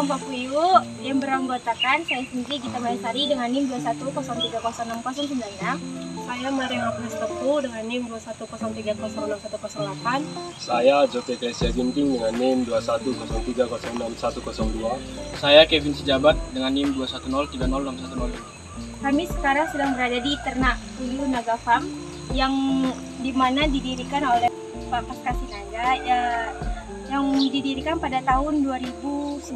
kelompok puyuh yang beranggotakan saya sendiri Gita Maesari dengan NIM 210306096. Saya Maria Agnes Tepu dengan NIM 210306108. Saya Joke Kesia Ginting dengan NIM 210306102. Saya Kevin Sejabat dengan NIM 210306105. Kami sekarang sedang berada di ternak puyuh Naga Farm yang dimana didirikan oleh Pak Paskasinaga yang didirikan pada tahun 2019.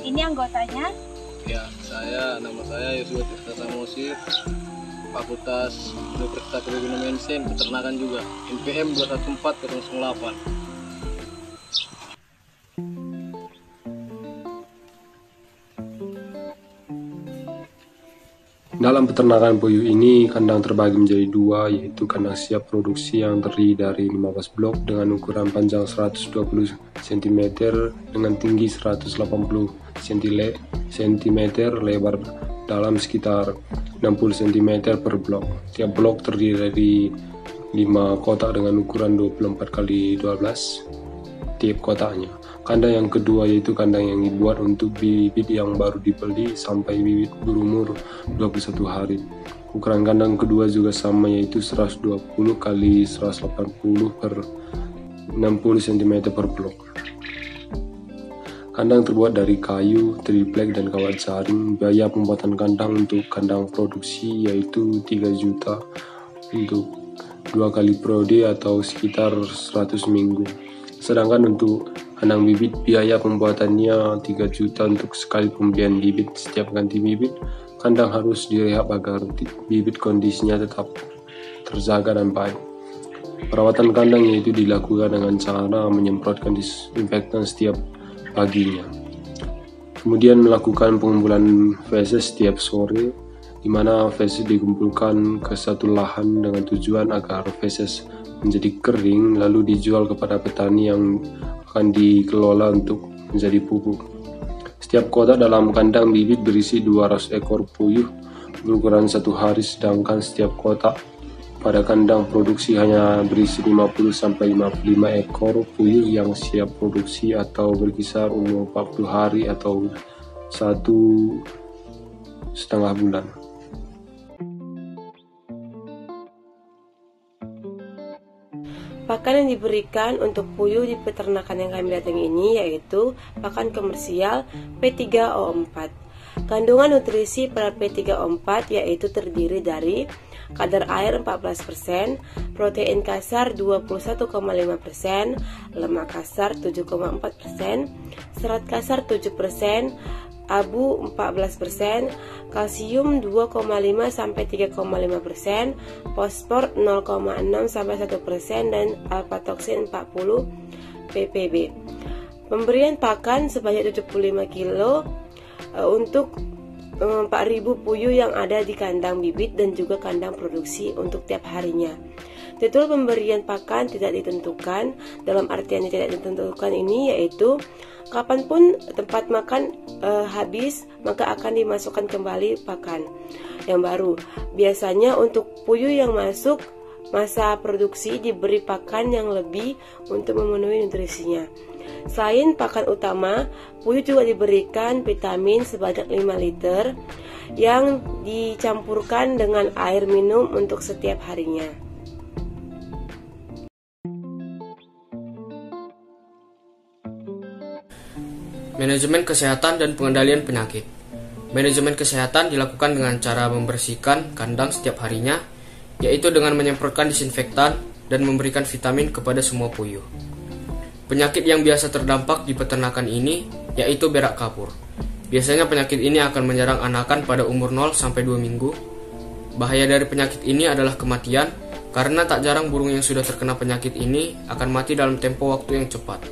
Ini anggotanya. Ya, nama saya Yosua Tirta Samosir, Fakultas Universitas Kebumen Mensen, peternakan juga, NPM 214008. Dalam peternakan puyuh ini, kandang terbagi menjadi dua, yaitu kandang siap produksi yang terdiri dari 15 blok dengan ukuran panjang 120 cm dengan tinggi 180 cm, lebar dalam sekitar 60 cm per blok. Tiap blok terdiri dari 5 kotak dengan ukuran 24 x 12 tiap kotaknya. Kandang yang kedua yaitu kandang yang dibuat untuk bibit yang baru dibeli sampai bibit berumur 21 hari. Ukuran kandang kedua juga sama, yaitu 120 x 180 per 60 cm per blok. Kandang terbuat dari kayu, triplek, dan kawat jaring. Biaya pembuatan kandang untuk kandang produksi yaitu 3 juta untuk 2 kali periode atau sekitar 100 minggu. Sedangkan untuk kandang bibit, biaya pembuatannya 3 juta untuk sekali pembelian bibit. Setiap ganti bibit, kandang harus direhab agar bibit kondisinya tetap terjaga dan baik. Perawatan kandang yaitu dilakukan dengan cara menyemprotkan disinfektan setiap paginya. Kemudian melakukan pengumpulan feses setiap sore, di mana feses dikumpulkan ke satu lahan dengan tujuan agar feses menjadi kering lalu dijual kepada petani yang akan dikelola untuk menjadi pupuk. Setiap kotak dalam kandang bibit berisi 200 ekor puyuh berukuran 1 hari, sedangkan setiap kotak pada kandang produksi hanya berisi 50-55 ekor puyuh yang siap produksi atau berkisar umur 40 hari atau 1,5 bulan. Pakan yang diberikan untuk puyuh di peternakan yang kami datangi ini yaitu pakan komersial P3O4. Kandungan nutrisi pada P3O4 yaitu terdiri dari kadar air 14%, protein kasar 21,5%, lemak kasar 7,4%, serat kasar 7%, abu 14%, kalsium 2,5 sampai 3,5%, fosfor 0,6 sampai 1% dan alfa toksin 40 ppb. Pemberian pakan sebanyak 75 kg untuk 4.000 puyuh yang ada di kandang bibit dan juga kandang produksi untuk tiap harinya. Jadwal pemberian pakan tidak ditentukan. Dalam artian tidak ditentukan ini yaitu kapanpun tempat makan habis, maka akan dimasukkan kembali pakan yang baru. Biasanya untuk puyuh yang masuk masa produksi diberi pakan yang lebih untuk memenuhi nutrisinya. Selain pakan utama, puyuh juga diberikan vitamin sebanyak 5 liter yang dicampurkan dengan air minum untuk setiap harinya. Manajemen kesehatan dan pengendalian penyakit. Manajemen kesehatan dilakukan dengan cara membersihkan kandang setiap harinya, yaitu dengan menyemprotkan disinfektan dan memberikan vitamin kepada semua puyuh. Penyakit yang biasa terdampak di peternakan ini yaitu berak kapur. Biasanya penyakit ini akan menyerang anakan pada umur 0 sampai 2 minggu. Bahaya dari penyakit ini adalah kematian, karena tak jarang burung yang sudah terkena penyakit ini akan mati dalam tempo waktu yang cepat.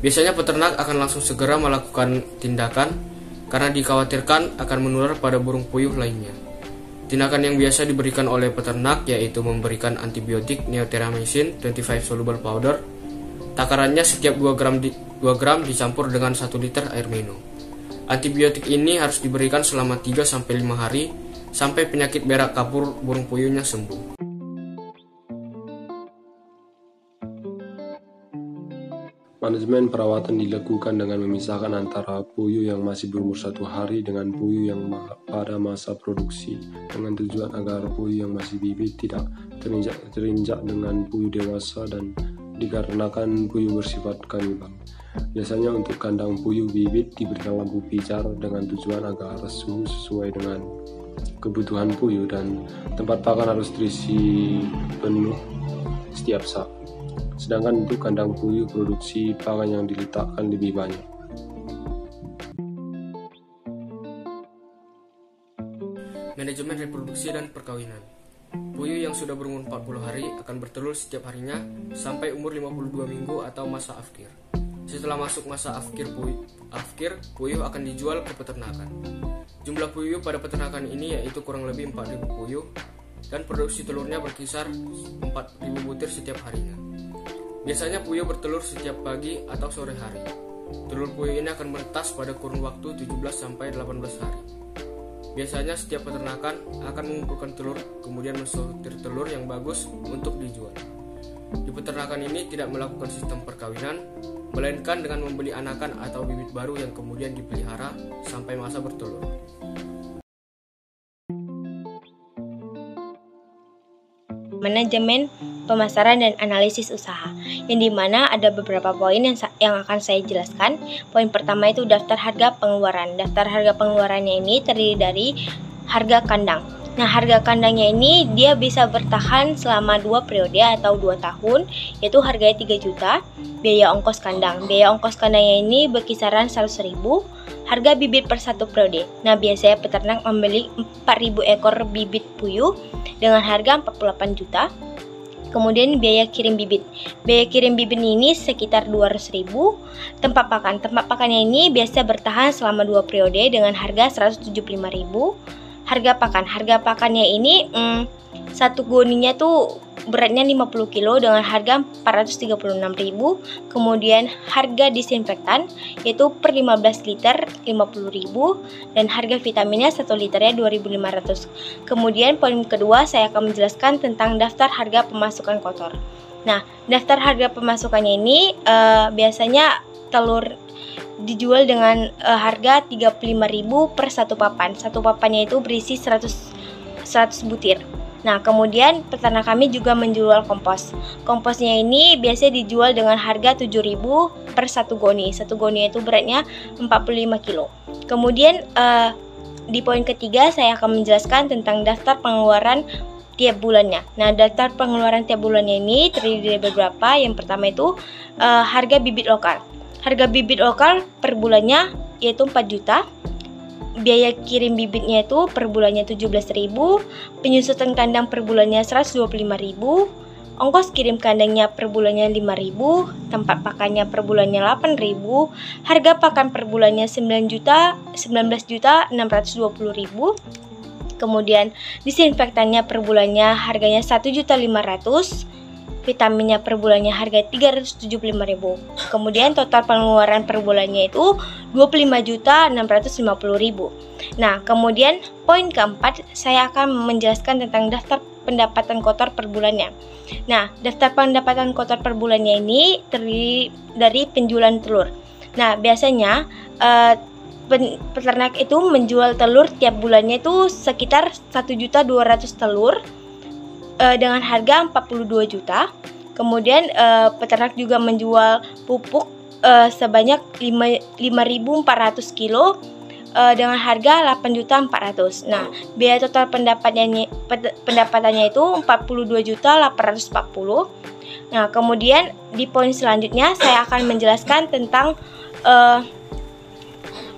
Biasanya peternak akan langsung segera melakukan tindakan karena dikhawatirkan akan menular pada burung puyuh lainnya. Tindakan yang biasa diberikan oleh peternak yaitu memberikan antibiotik neoteramycin 25 soluble powder. Takarannya setiap 2 gram dicampur dengan 1 liter air minum. Antibiotik ini harus diberikan selama 3-5 hari sampai penyakit berak kapur burung puyuhnya sembuh. Manajemen perawatan dilakukan dengan memisahkan antara puyuh yang masih berumur 1 hari dengan puyuh yang pada masa produksi, dengan tujuan agar puyuh yang masih bibit tidak terinjak dengan puyuh dewasa dan dikarenakan puyuh bersifat kanibal. Biasanya untuk kandang puyuh bibit diberikan lampu pijar dengan tujuan agar suhu sesuai dengan kebutuhan puyuh dan tempat pakan harus terisi penuh setiap saat. Sedangkan untuk kandang puyuh produksi pakan yang diletakkan lebih banyak. Manajemen reproduksi dan perkawinan. Puyuh yang sudah berumur 40 hari akan bertelur setiap harinya sampai umur 52 minggu atau masa afkir. Setelah masuk masa afkir, puyuh akan dijual ke peternakan. Jumlah puyuh pada peternakan ini yaitu kurang lebih 4.000 puyuh dan produksi telurnya berkisar 4.000 butir setiap harinya. Biasanya puyuh bertelur setiap pagi atau sore hari. Telur puyuh ini akan menetas pada kurun waktu 17 sampai 18 hari. Biasanya setiap peternakan akan mengumpulkan telur, kemudian mensortir telur yang bagus untuk dijual. Di peternakan ini tidak melakukan sistem perkawinan, melainkan dengan membeli anakan atau bibit baru yang kemudian dipelihara sampai masa bertelur. Manajemen pemasaran dan analisis usaha, yang dimana ada beberapa poin yang akan saya jelaskan. Poin pertama itu daftar harga pengeluaran. Daftar harga pengeluarannya ini terdiri dari harga kandang. Nah, harga kandangnya ini dia bisa bertahan selama 2 periode atau 2 tahun, yaitu harganya 3 juta. Biaya ongkos kandang. Biaya ongkos kandangnya ini berkisaran 100.000. Harga bibit per 1 periode. Nah, biasanya peternak membeli 4.000 ekor bibit puyuh dengan harga 48 juta. Kemudian biaya kirim bibit. Biaya kirim bibit ini sekitar 200.000. Tempat pakan. Tempat pakannya ini biasa bertahan selama 2 periode dengan harga 175.000. Harga pakan. Harga pakannya ini satu goninya tuh beratnya 50 kilo dengan harga 436.000. Kemudian harga disinfektan yaitu per 15 liter 50.000 dan harga vitaminnya 1 liternya 2.500. Kemudian poin kedua saya akan menjelaskan tentang daftar harga pemasukan kotor. Nah, daftar harga pemasukannya ini biasanya telur dijual dengan harga 35.000 per 1 papan. Satu papannya itu berisi 100 butir. Nah, kemudian peternak kami juga menjual kompos. Komposnya ini biasanya dijual dengan harga 7.000 per 1 goni. 1 goni itu beratnya 45 kilo. Kemudian di poin ketiga saya akan menjelaskan tentang daftar pengeluaran tiap bulannya. Nah, daftar pengeluaran tiap bulannya ini terdiri dari beberapa. Yang pertama itu harga bibit lokal. Harga bibit lokal per bulannya yaitu 4 juta. Biaya kirim bibitnya itu per bulannya 17.000, penyusutan kandang per bulannya 125.000, ongkos kirim kandangnya per bulannya 5.000, tempat pakannya per bulannya 8.000, harga pakan per bulannya 19.620.000. Kemudian disinfektannya per bulannya harganya 1.500.000. Vitaminnya per bulannya harga 375.000. Kemudian total pengeluaran per bulannya itu 25.650.000. Nah, kemudian poin keempat saya akan menjelaskan tentang daftar pendapatan kotor per bulannya. Nah, daftar pendapatan kotor per bulannya ini terdiri dari penjualan telur. Nah, biasanya peternak itu menjual telur tiap bulannya itu sekitar 1.200.000 telur dengan harga 42 juta. Kemudian peternak juga menjual pupuk sebanyak 5.400 kilo dengan harga 8.400.000. Nah, biaya total pendapatannya itu 42.840.000. Nah, kemudian di poin selanjutnya saya akan menjelaskan tentang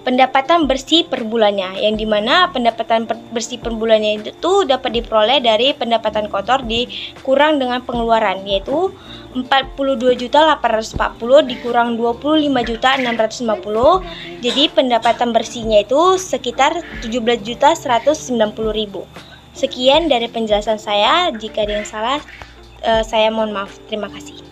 pendapatan bersih per bulannya, yang dimana pendapatan bersih per bulannya itu dapat diperoleh dari pendapatan kotor dikurang dengan pengeluaran, yaitu 42.840 dikurang 25.650. Jadi pendapatan bersihnya itu sekitar 17.190.000. Sekian dari penjelasan saya. Jika ada yang salah, saya mohon maaf. Terima kasih.